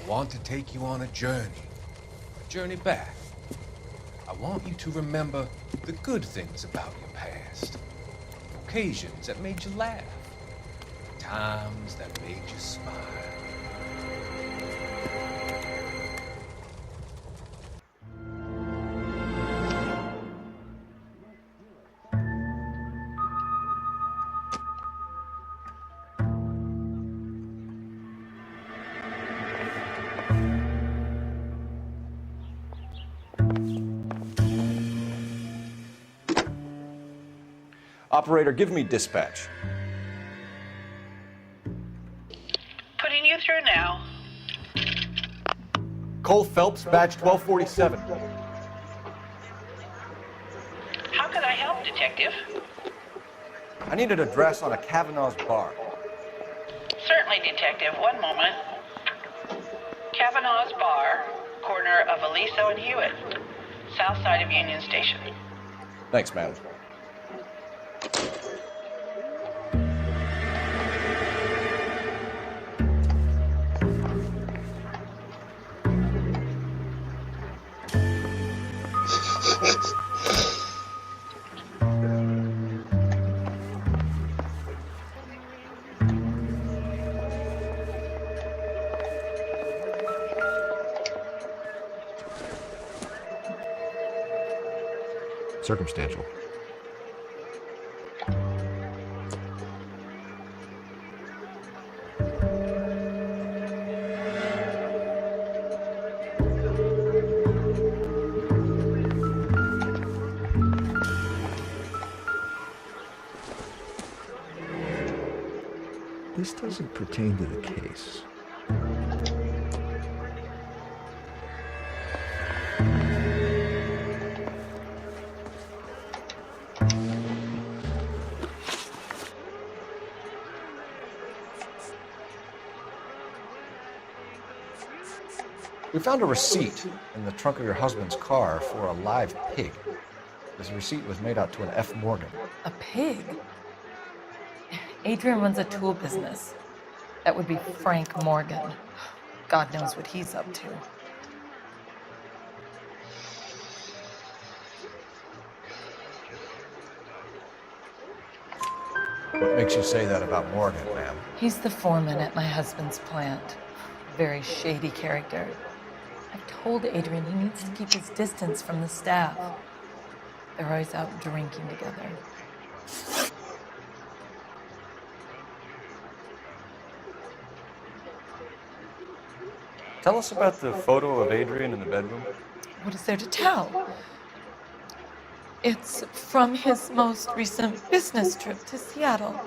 I want to take you on a journey back. I want you to remember the good things about your past, occasions that made you laugh, times that made you smile. Operator, give me dispatch. Putting you through now. Cole Phelps, badge 1247. How can I help, Detective? I need an address on a Kavanaugh's bar. Certainly, Detective. One moment. Kavanaugh's Bar, corner of Aliso and Hewitt, south side of Union Station. Thanks, madam. Circumstantial. This doesn't pertain to the case. We found a receipt in the trunk of your husband's car for a live pig. This receipt was made out to an F. Morgan. A pig? Adrian runs a tool business. That would be Frank Morgan. God knows what he's up to. What makes you say that about Morgan, ma'am? He's the foreman at my husband's plant. Very shady character. I've told Adrian he needs to keep his distance from the staff. They're always out drinking together. Tell us about the photo of Adrian in the bedroom. What is there to tell? It's from his most recent business trip to Seattle.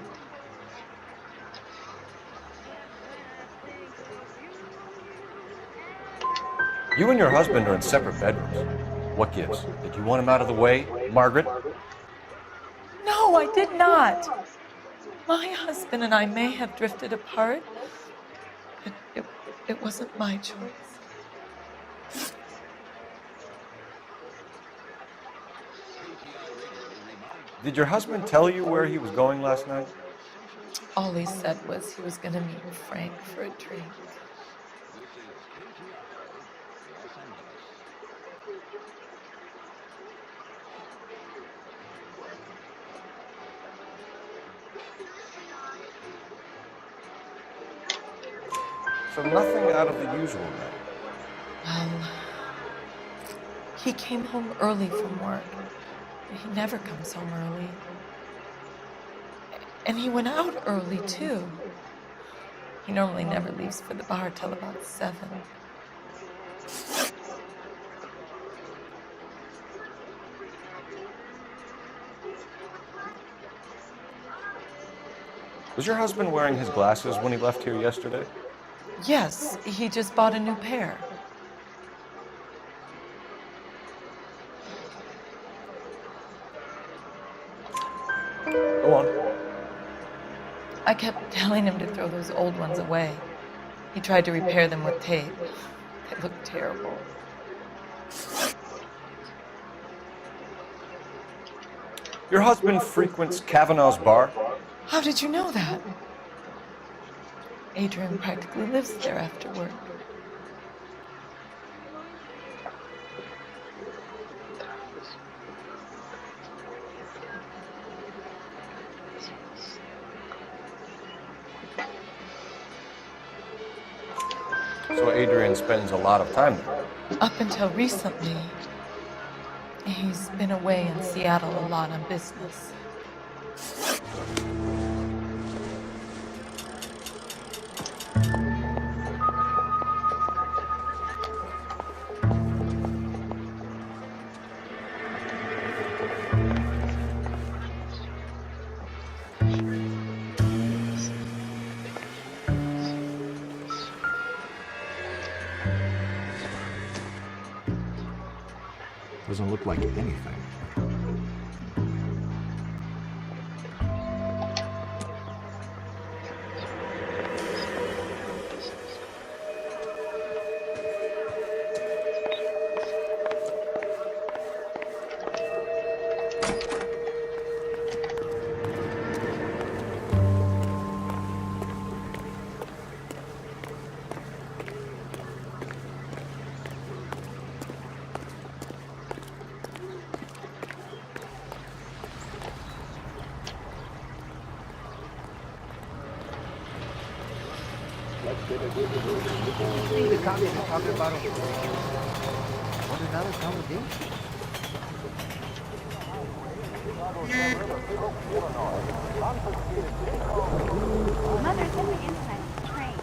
You and your husband are in separate bedrooms. What gives? Did you want him out of the way, Margaret? No, I did not. My husband and I may have drifted apart, but it wasn't my choice. Did your husband tell you where he was going last night? All he said was he was going to meet Frank for a drink. So nothing out of the usual then? Well, he came home early from work. He never comes home early. And he went out early, too. He normally never leaves for the bar till about 7. Was your husband wearing his glasses when he left here yesterday? Yes, he just bought a new pair. Go on. I kept telling him to throw those old ones away. He tried to repair them with tape. They looked terrible. Your husband frequents Kavanaugh's bar? How did you know that? Adrian practically lives there after work. So Adrian spends a lot of time there. Up until recently, he's been away in Seattle a lot on business. Doesn't look like anything. Mother, something inside the train.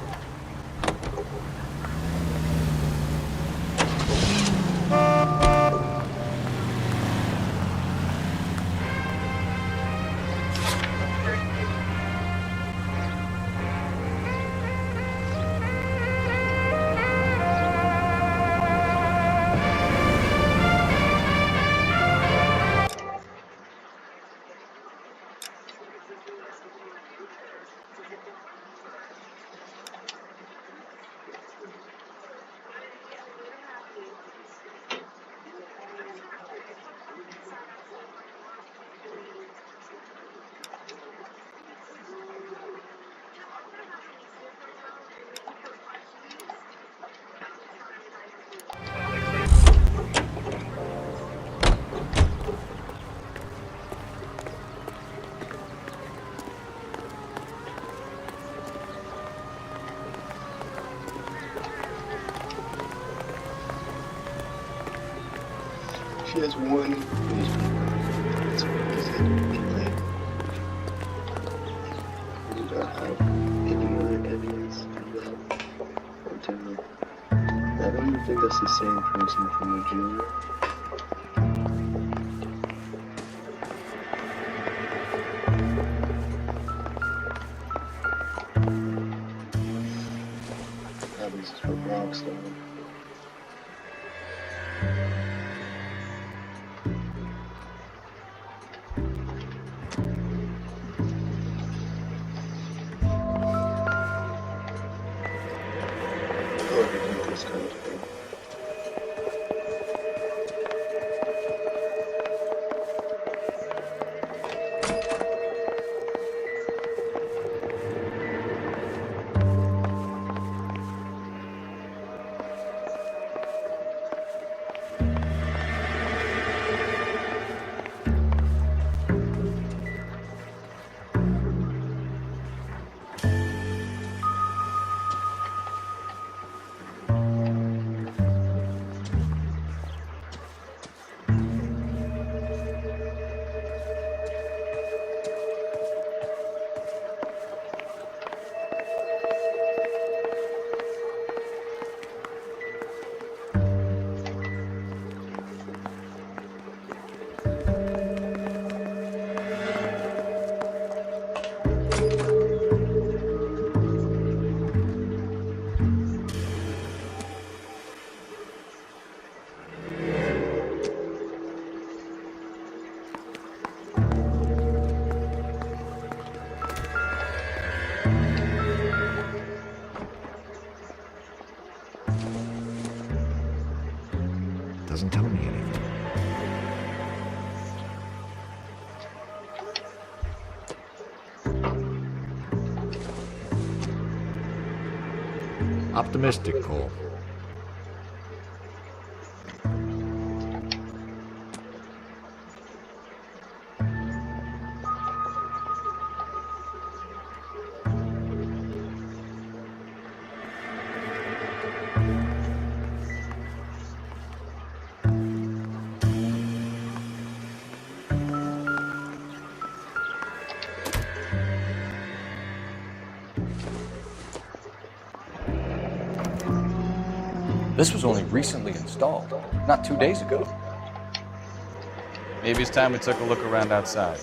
She has one it's like we do not have any other evidence of that until I don't even think that's the same person from the junior. This is for Rockstone. Doesn't tell me anything. Optimistic, Cole. This was only recently installed, not 2 days ago. Maybe it's time we took a look around outside.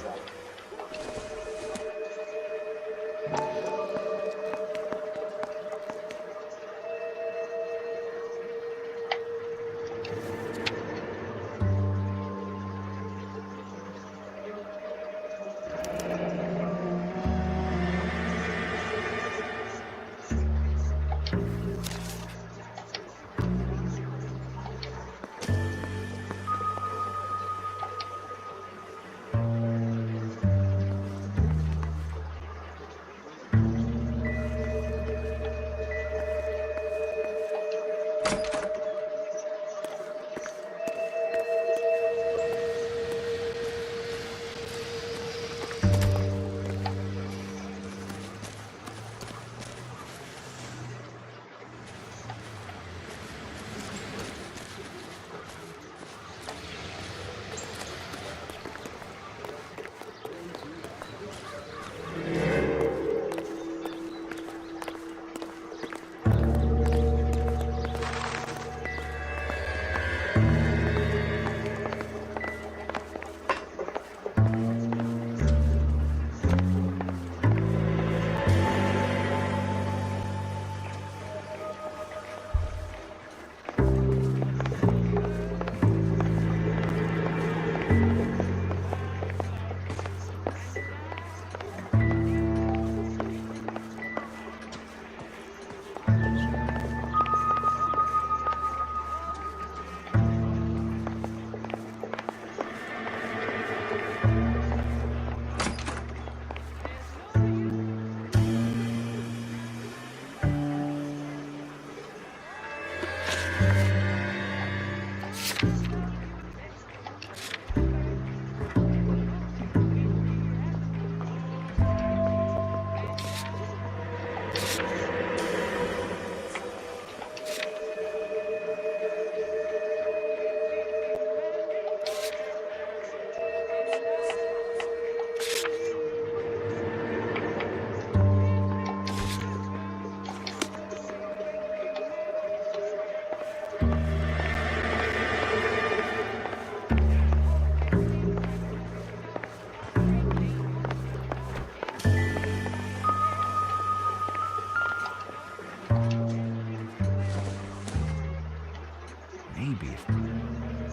Maybe.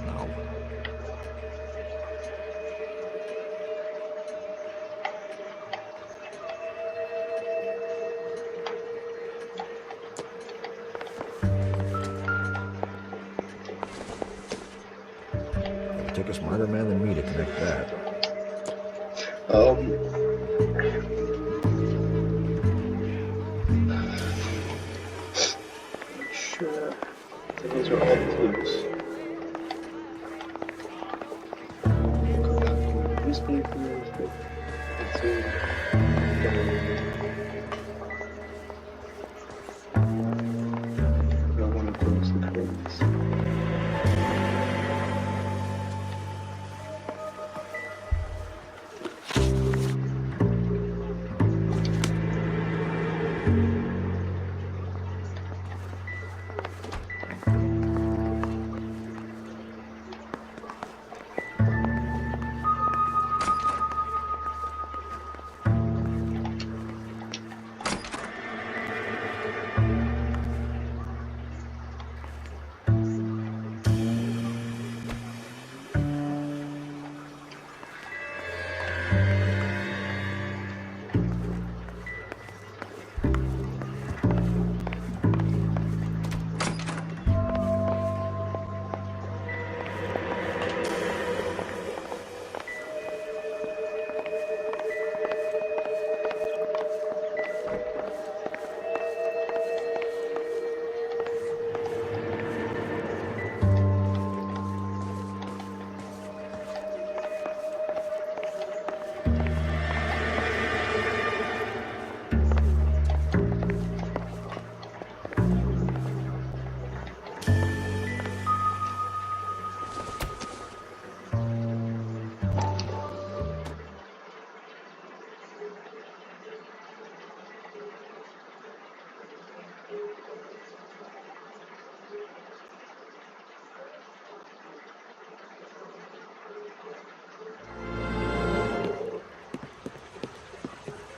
No. It'll take a smarter man than me to connect that. Sure. Those are all clues. Newspapers, let's see. I want to close the curtains.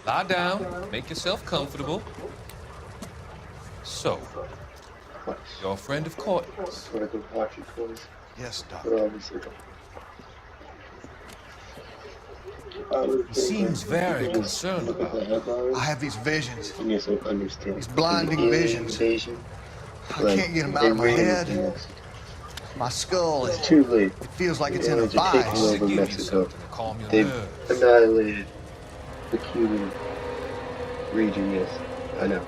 Lie down, make yourself comfortable. So, you're a friend of Courtney's. What I could watch it for. Yes, But Doctor. obviously, He seems very concerned about it. I have these visions. I guess I understand. These blinding Alien visions. invasion, I like, can't get them out of my they ran head. into Mexico. My skull, It's it too late. feels like it's in a Aliens are taking vice. To over give you Mexico. something to calm your They've nerves. annihilated the Cuban region, yes. I know.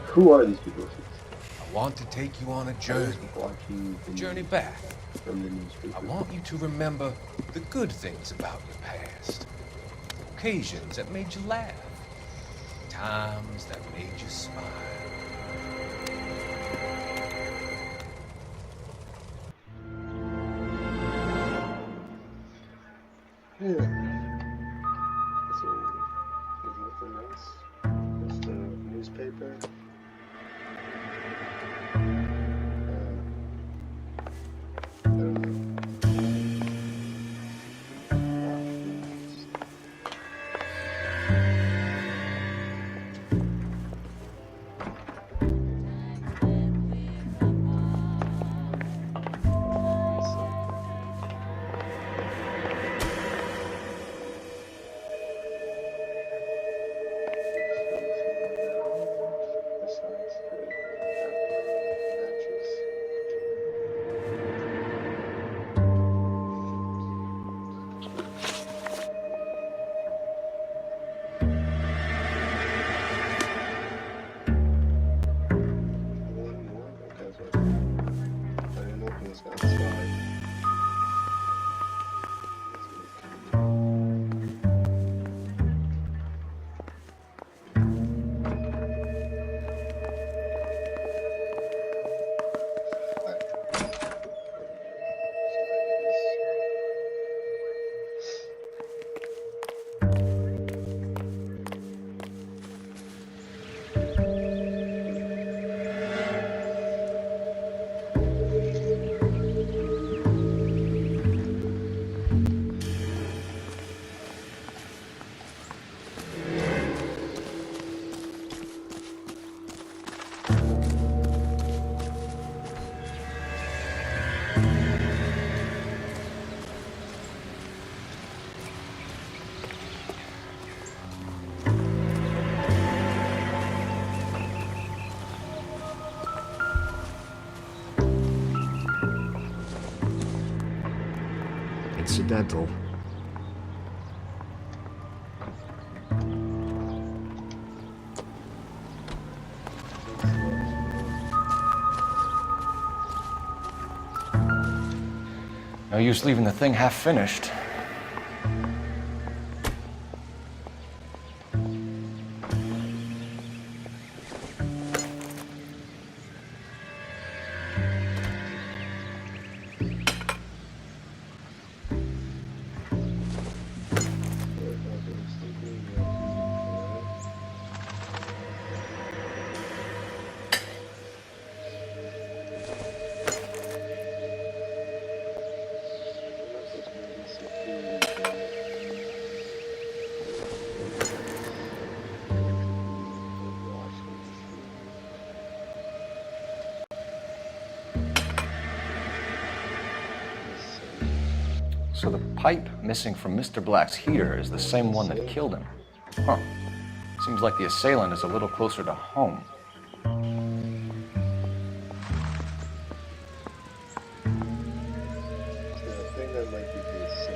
Who are these people? I want to take you on a journey. Watching A journey back. from the newspaper. I want you to remember the good things about your past. Occasions that made you laugh. Times that made you smile. Yeah. So, there's nothing else. Just the newspaper. I don't know. Incidental. No use leaving the thing half finished. So the pipe missing from Mr. Black's heater is the same one that killed him. Huh. Seems like the assailant is a little closer to home. I think that might be his son.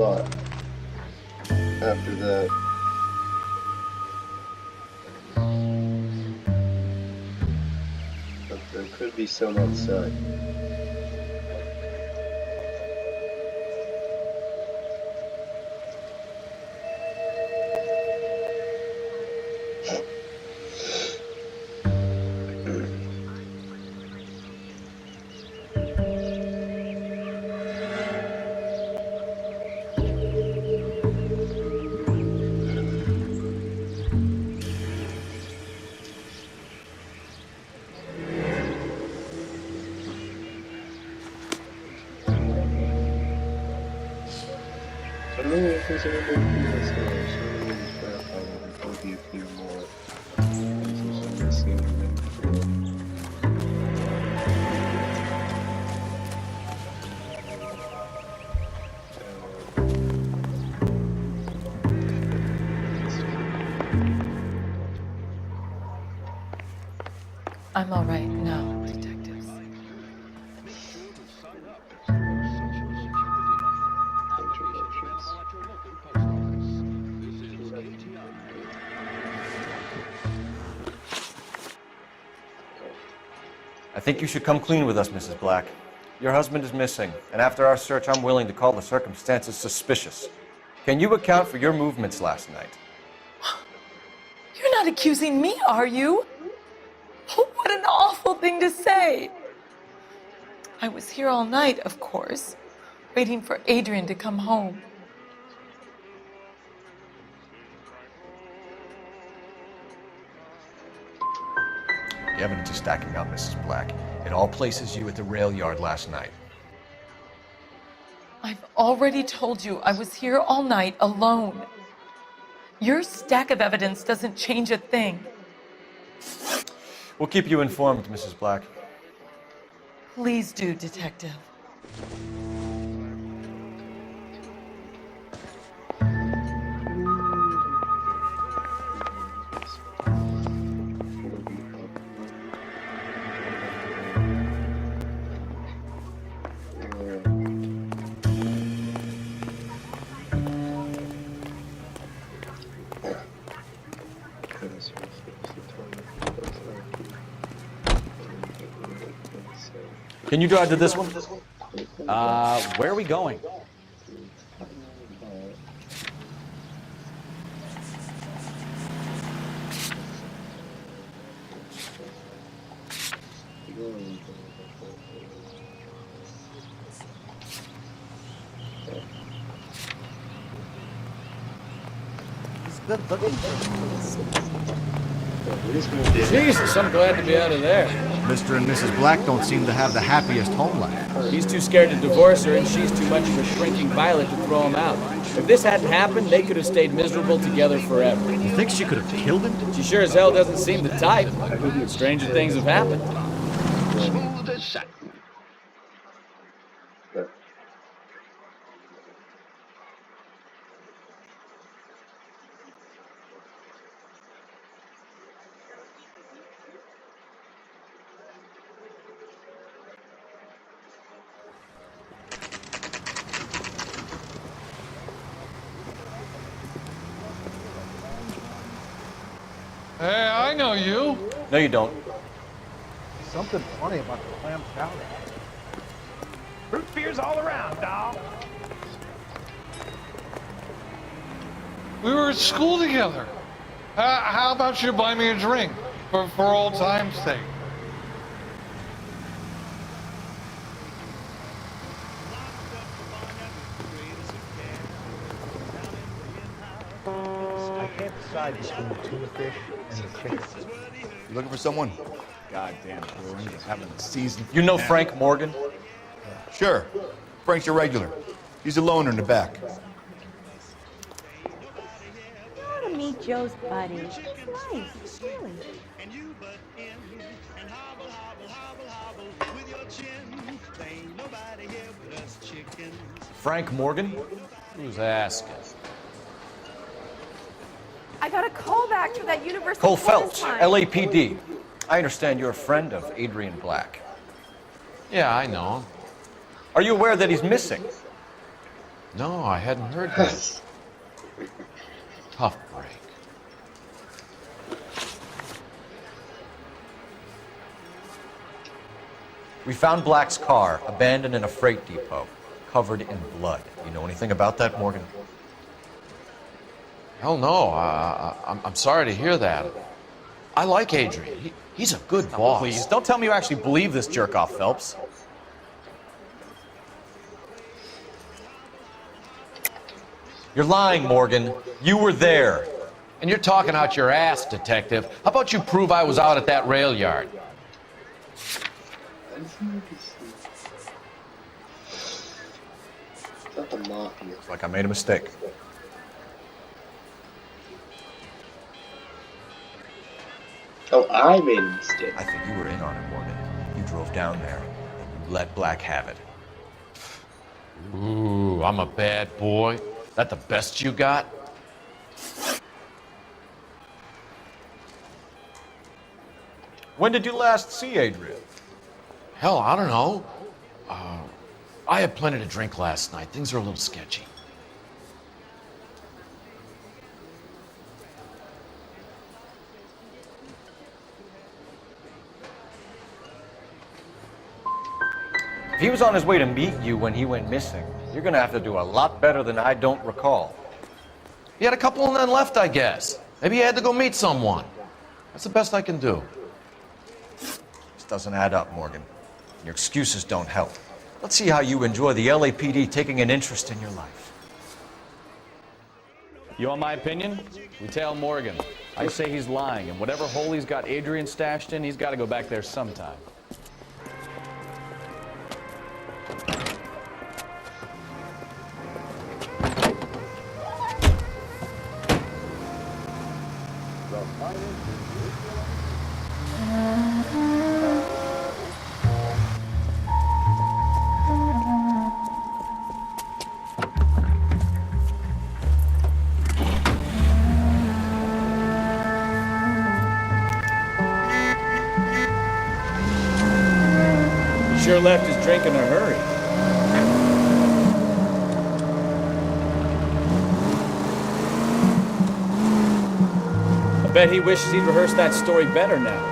lot after that. But there could be some outside. I don't know if there's anything in this house. I'll be a few more. I've seen them before. I'm all right now, detectives. I think you should come clean with us, Mrs. Black. Your husband is missing, and after our search, I'm willing to call the circumstances suspicious. Can you account for your movements last night? You're not accusing me, are you? What an awful thing to say. I was here all night, of course, waiting for Adrian to come home. The evidence is stacking up, Mrs. Black. It all places you at the rail yard last night. I've already told you I was here all night alone. Your stack of evidence doesn't change a thing. We'll keep you informed, Mrs. Black. Please do, Detective. Can you drive to this one? Where are we going? Jesus, I'm glad to be out of there. Mr. and Mrs. Black don't seem to have the happiest home life. He's too scared to divorce her, and she's too much of a shrinking violet to throw him out. If this hadn't happened, they could have stayed miserable together forever. You think she could have killed him? She sure as hell doesn't seem the type. Stranger things have happened. Smooth as satin. Hey, I know you. No, you don't. Something funny about the clam chowder. Root beers all around, dog. We were at school together. How about you buy me a drink for old time's sake? I can't decide between the tuna fish and the chicken. You looking for someone? Goddamn brewing, having a season. You know Frank Morgan? Sure. Frank's your regular. He's a loner in the back. You ought to meet Joe's buddy. It's nice, really. Frank Morgan? Who's asking? I got a call back to that Universal Cole Performance Phelps, time. LAPD. I understand you're a friend of Adrian Black. Yeah, I know him. Are you aware that he's missing? No, I hadn't heard that. Tough break. We found Black's car, abandoned in a freight depot, covered in blood. You know anything about that, Morgan? Hell no. I'm sorry to hear that. I like Adrian. He's a good boss. Please, don't tell me you actually believe this jerk-off, Phelps. You're lying, Morgan. You were there. And you're talking out your ass, detective. How about you prove I was out at that rail yard? It's not the mafia. Looks like I made a mistake. Oh, I made a mistake. I think you were in on it, Morgan. You drove down there, and you let Black have it. Ooh, I'm a bad boy. That the best you got? When did you last see Adrian? Hell, I don't know. I had plenty to drink last night. Things are a little sketchy. If he was on his way to meet you when he went missing, you're gonna have to do a lot better than I don't recall. He had a couple and then left, I guess. Maybe he had to go meet someone. That's the best I can do. This doesn't add up, Morgan. Your excuses don't help. Let's see how you enjoy the LAPD taking an interest in your life. You want my opinion? We tell Morgan. I say he's lying, and whatever hole he's got Adrian stashed in, he's got to go back there sometime. Sure left his drink in a hurry. I bet he wishes he'd rehearsed that story better now.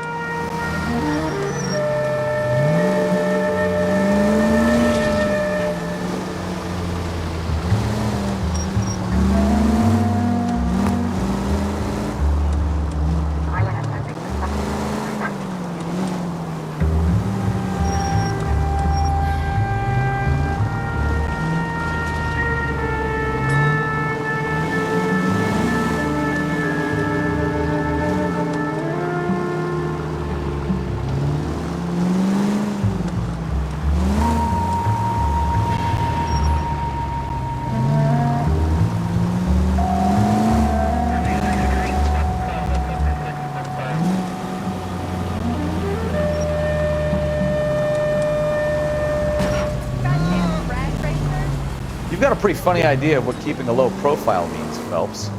You've got a pretty funny idea of what keeping a low profile means, Phelps.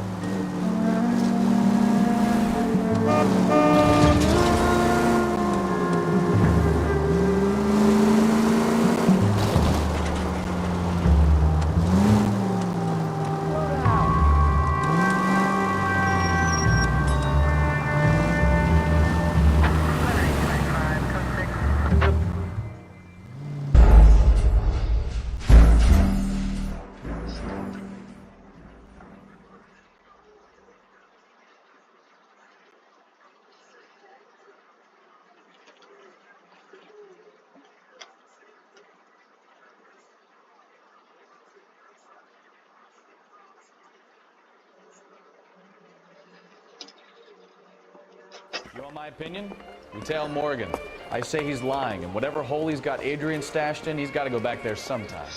You want my opinion? We tell Morgan. I say he's lying, and whatever hole he's got Adrian stashed in, he's got to go back there sometime.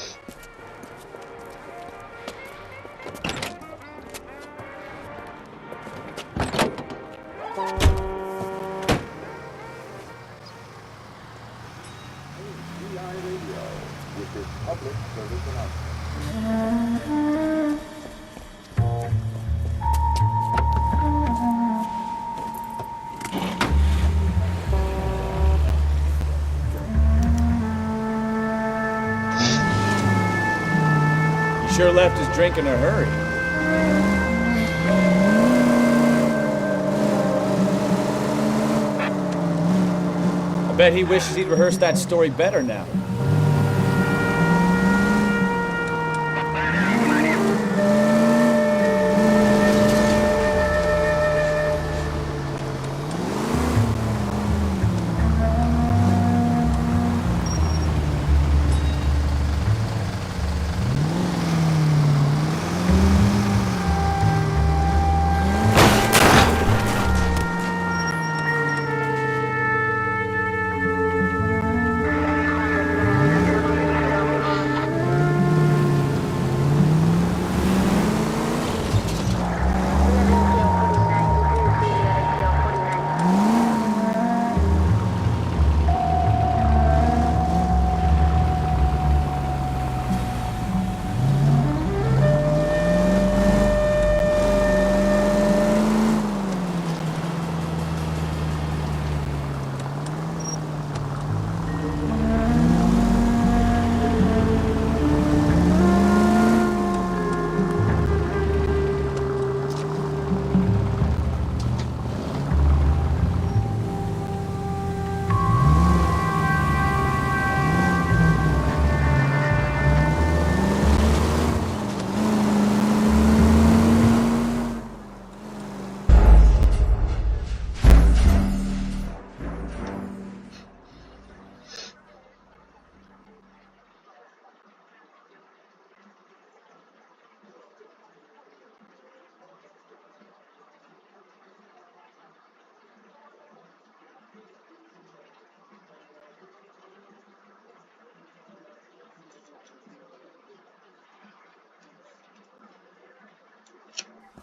Sure left his drink in a hurry. I bet he wishes he'd rehearsed that story better now.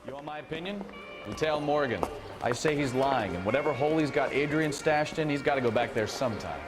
You want my opinion? Detail Morgan. I say he's lying, and whatever hole he's got Adrian stashed in, he's got to go back there sometime.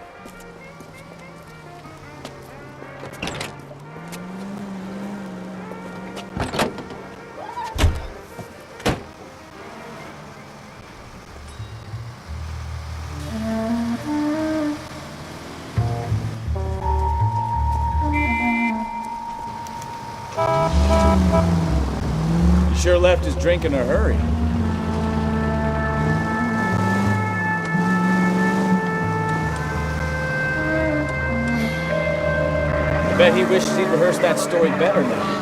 He sure left his drink in a hurry. I bet he wishes he'd rehearsed that story better now.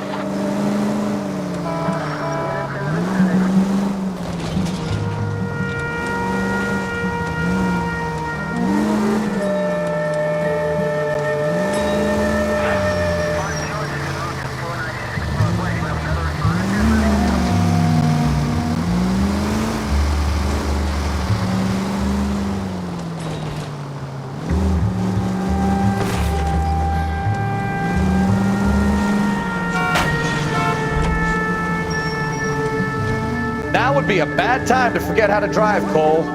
Now would be a bad time to forget how to drive, Cole.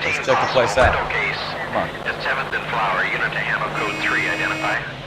Let's check the place out. Come on. At 7th and Flower, unit to Hammer code 3, identify.